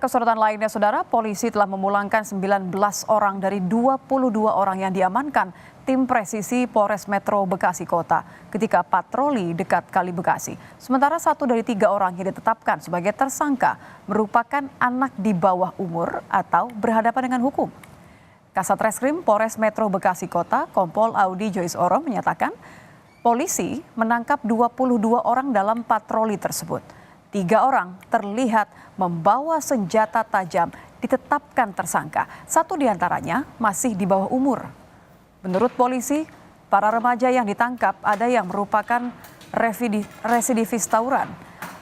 Kesorotan lainnya, Saudara, polisi telah memulangkan 19 orang dari 22 orang yang diamankan tim presisi Polres Metro Bekasi Kota ketika patroli dekat Kali Bekasi. Sementara 1 dari 3 orang yang ditetapkan sebagai tersangka merupakan anak di bawah umur atau berhadapan dengan hukum. Kasat Reskrim Polres Metro Bekasi Kota, Kompol Audi Joyce Oro menyatakan polisi menangkap 22 orang dalam patroli tersebut. 3 orang terlihat membawa senjata tajam ditetapkan tersangka. 1 diantaranya masih di bawah umur. Menurut polisi, para remaja yang ditangkap ada yang merupakan residivis tawuran.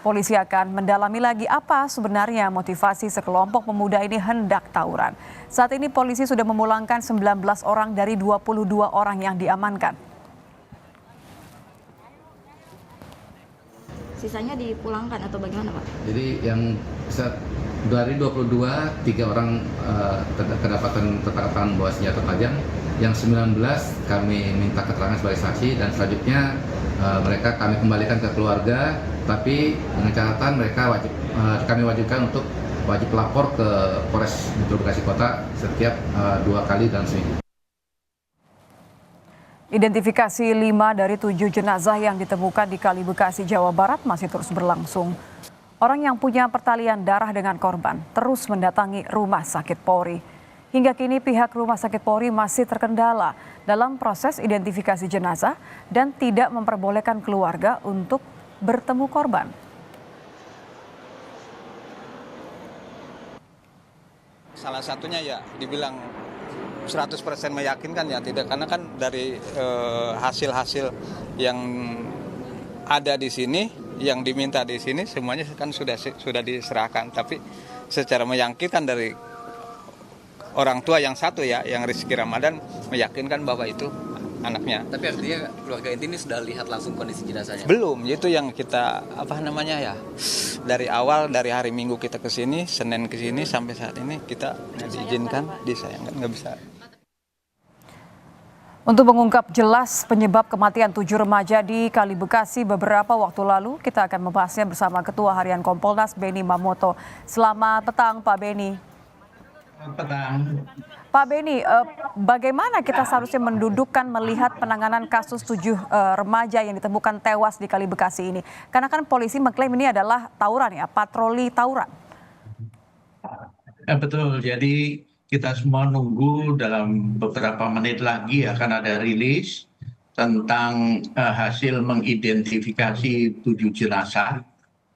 Polisi akan mendalami lagi apa sebenarnya motivasi sekelompok pemuda ini hendak tawuran. Saat ini polisi sudah memulangkan 19 orang dari 22 orang yang diamankan. Sisanya dipulangkan atau bagaimana, Pak? Jadi yang dari 22, 3 orang kedapatan tertangkap bawa senjata tajam, yang 19 kami minta keterangan sebagai saksi dan selanjutnya mereka kami kembalikan ke keluarga, tapi dengan catatan mereka kami wajibkan untuk wajib lapor ke Polres Metro Bekasi Kota setiap 2 kali dalam seminggu. Identifikasi 5 dari 7 jenazah yang ditemukan di Kali Bekasi, Jawa Barat masih terus berlangsung. Orang yang punya pertalian darah dengan korban terus mendatangi Rumah Sakit Polri. Hingga kini pihak Rumah Sakit Polri masih terkendala dalam proses identifikasi jenazah dan tidak memperbolehkan keluarga untuk bertemu korban. Salah satunya ya dibilang 100% meyakinkan ya tidak, karena kan dari hasil-hasil yang ada di sini, yang diminta di sini semuanya kan sudah diserahkan, tapi secara meyakinkan dari orang tua yang satu ya, yang Rizky Ramadan meyakinkan bahwa itu anaknya. Tapi artinya keluarga inti ini sudah lihat langsung kondisi jenazahnya? Belum, itu yang kita dari awal, dari hari Minggu kita ke sini, Senin ke sini sampai saat ini kita diizinkan, disayangkan nggak bisa. Untuk mengungkap jelas penyebab kematian 7 remaja di Kali Bekasi beberapa waktu lalu, kita akan membahasnya bersama Ketua Harian Kompolnas Beni Mamoto. Selamat petang, Pak Beni. Selamat petang. Pak Beni, bagaimana kita seharusnya mendudukkan melihat penanganan kasus 7 remaja yang ditemukan tewas di Kali Bekasi ini? Karena kan polisi mengklaim ini adalah tawuran ya, patroli tawuran. Betul, jadi kita semua nunggu dalam beberapa menit lagi akan ada rilis tentang hasil mengidentifikasi 7 jenazah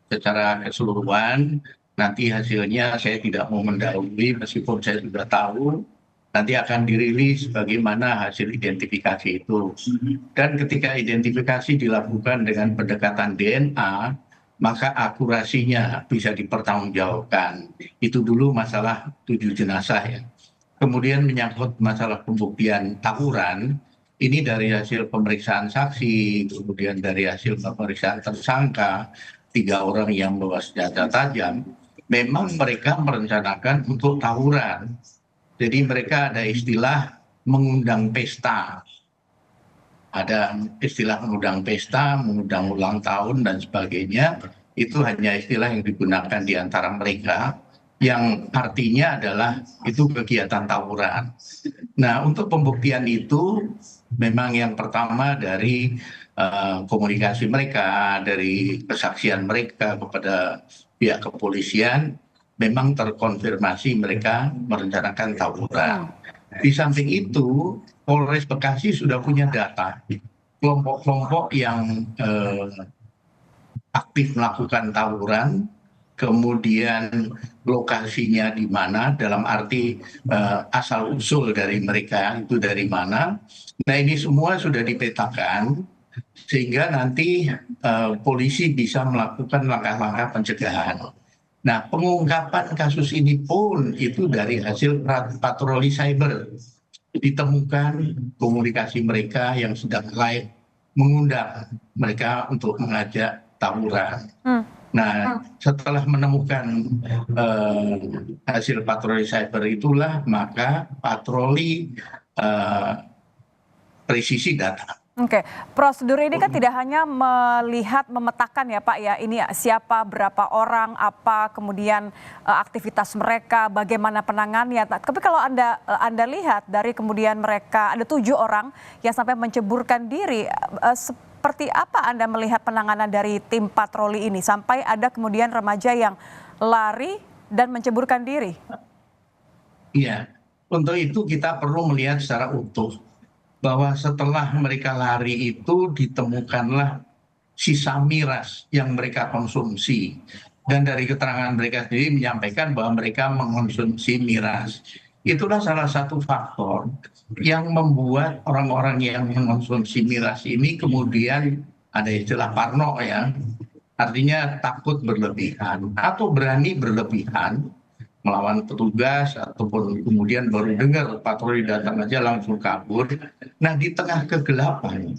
secara keseluruhan. Nanti hasilnya saya tidak mau mendahului meskipun saya sudah tahu. Nanti akan dirilis bagaimana hasil identifikasi itu. Dan ketika identifikasi dilakukan dengan pendekatan DNA, maka akurasinya bisa dipertanggungjawabkan. Itu dulu masalah 7 jenazah ya. Kemudian menyangkut masalah pembuktian tawuran, ini dari hasil pemeriksaan saksi, kemudian dari hasil pemeriksaan tersangka, 3 orang yang membawa senjata tajam, memang mereka merencanakan untuk tawuran. Jadi mereka ada istilah mengundang pesta. Ada istilah mengundang pesta, mengundang ulang tahun dan sebagainya. Itu hanya istilah yang digunakan di antara mereka, yang artinya adalah itu kegiatan tawuran. Nah, untuk pembuktian itu memang yang pertama dari komunikasi mereka, dari kesaksian mereka kepada pihak kepolisian, memang terkonfirmasi mereka merencanakan tawuran. Di samping itu, Polres Bekasi sudah punya data kelompok-kelompok yang aktif melakukan tawuran, kemudian lokasinya di mana, dalam arti asal-usul dari mereka itu dari mana. Nah, ini semua sudah dipetakan sehingga nanti polisi bisa melakukan langkah-langkah pencegahan. Nah, pengungkapan kasus ini pun itu dari hasil patroli cyber. Ditemukan komunikasi mereka yang sedang live mengundang mereka untuk mengajak tawuran. Nah, setelah menemukan hasil patroli cyber itulah, maka patroli presisi data. Oke, prosedur ini kan tidak hanya melihat, memetakan ya Pak ya, ini siapa, berapa orang, apa kemudian aktivitas mereka, bagaimana penanganannya. Tapi kalau Anda lihat dari kemudian mereka ada 7 orang yang sampai menceburkan diri, seperti apa Anda melihat penanganan dari tim patroli ini sampai ada kemudian remaja yang lari dan menceburkan diri? Iya, untuk itu kita perlu melihat secara utuh bahwa setelah mereka lari itu ditemukanlah sisa miras yang mereka konsumsi. Dan dari keterangan mereka sendiri menyampaikan bahwa mereka mengonsumsi miras. Itulah salah satu faktor yang membuat orang-orang yang mengonsumsi miras ini kemudian ada istilah parno ya, artinya takut berlebihan atau berani berlebihan melawan petugas ataupun kemudian baru dengar patroli datang aja langsung kabur. Nah di tengah kegelapan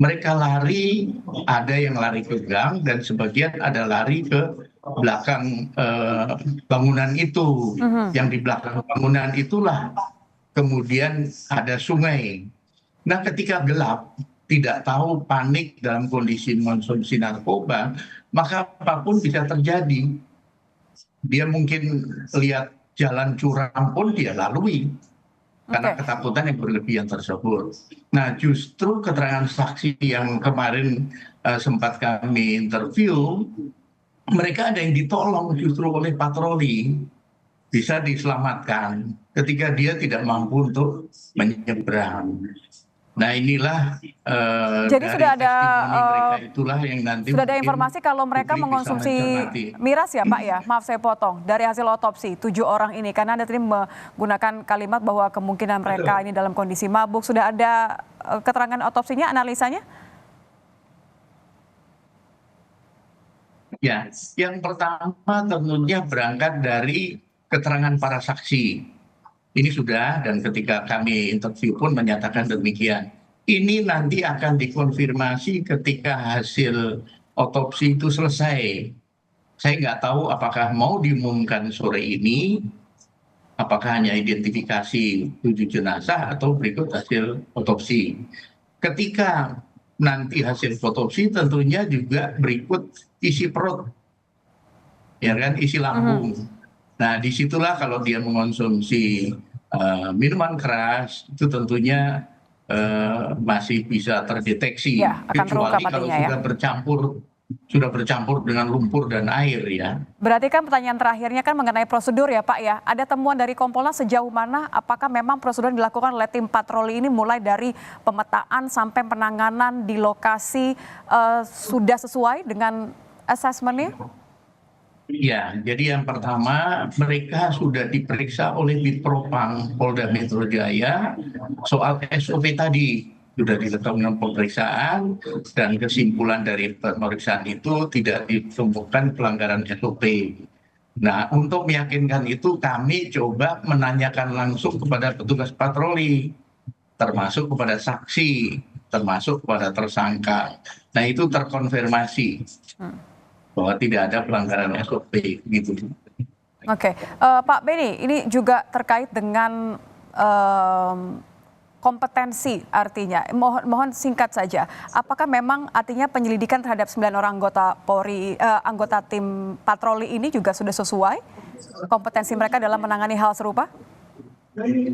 mereka lari, ada yang lari ke gang dan sebagian ada lari ke belakang bangunan itu. Yang di belakang bangunan itulah kemudian ada sungai. Nah ketika gelap, tidak tahu, panik dalam kondisi mengonsumsi narkoba, maka apapun bisa terjadi. Dia mungkin lihat jalan curam pun dia lalui karena ketakutan yang berlebihan tersebut. Nah justru keterangan saksi yang kemarin sempat kami interview, mereka ada yang ditolong justru oleh patroli, bisa diselamatkan ketika dia tidak mampu untuk menyeberang. Nah inilah Jadi dari sudah ada testimoni mereka itulah yang nanti sudah ada mungkin informasi kalau mereka publik bisa mengonsumsi mencermati. miras ya Pak ya? Maaf saya potong. Dari hasil otopsi 7 orang ini karena Anda tadi menggunakan kalimat bahwa kemungkinan mereka ini dalam kondisi mabuk. Sudah ada keterangan otopsinya, analisanya? Ya, yang pertama tentunya berangkat dari keterangan para saksi. Ini sudah, dan ketika kami interview pun menyatakan demikian. Ini nanti akan dikonfirmasi ketika hasil otopsi itu selesai. Saya nggak tahu apakah mau diumumkan sore ini, apakah hanya identifikasi 7 jenazah atau berikut hasil otopsi. Ketika nanti hasil otopsi tentunya juga berikut isi perut, ya kan, isi lambung. Nah disitulah kalau dia mengonsumsi minuman keras itu tentunya masih bisa terdeteksi, Ya, akan terungkap kecuali kalau artinya ya. sudah bercampur dengan lumpur dan air ya. Berarti kan pertanyaan terakhirnya kan mengenai prosedur ya Pak ya. Ada temuan dari Kompolnas sejauh mana apakah memang prosedur yang dilakukan oleh tim patroli ini mulai dari pemetaan sampai penanganan di lokasi sudah sesuai dengan asesmennya? Ya, jadi yang pertama mereka sudah diperiksa oleh Bitpropam Polda Metro Jaya soal SOP tadi. Sudah dilakukan pemeriksaan dan kesimpulan dari pemeriksaan itu tidak ditemukan pelanggaran SOP. Nah, untuk meyakinkan itu kami coba menanyakan langsung kepada petugas patroli, termasuk kepada saksi, termasuk kepada tersangka. Nah, itu terkonfirmasi bahwa tidak ada pelanggaran SOP gitu. Oke, Pak Beni, ini juga terkait dengan kompetensi artinya. Mohon singkat saja. Apakah memang artinya penyelidikan terhadap 9 orang anggota Polri, anggota tim patroli ini juga sudah sesuai kompetensi mereka dalam menangani hal serupa?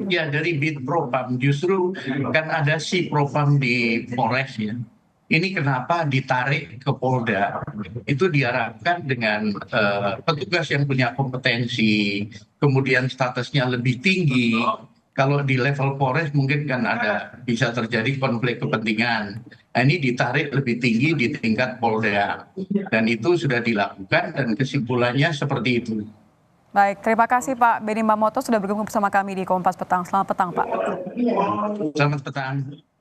Ya, dari Bitpropam justru kan ada si Propam di Polres ya. Ini kenapa ditarik ke Polda? Itu diharapkan dengan petugas yang punya kompetensi, kemudian statusnya lebih tinggi. Kalau di level Polres mungkin kan bisa terjadi konflik kepentingan. Nah, ini ditarik lebih tinggi di tingkat Polda. Dan itu sudah dilakukan dan kesimpulannya seperti itu. Baik, terima kasih Pak Beni Mamoto sudah bergabung bersama kami di Kompas Petang. Selamat petang Pak. Selamat petang.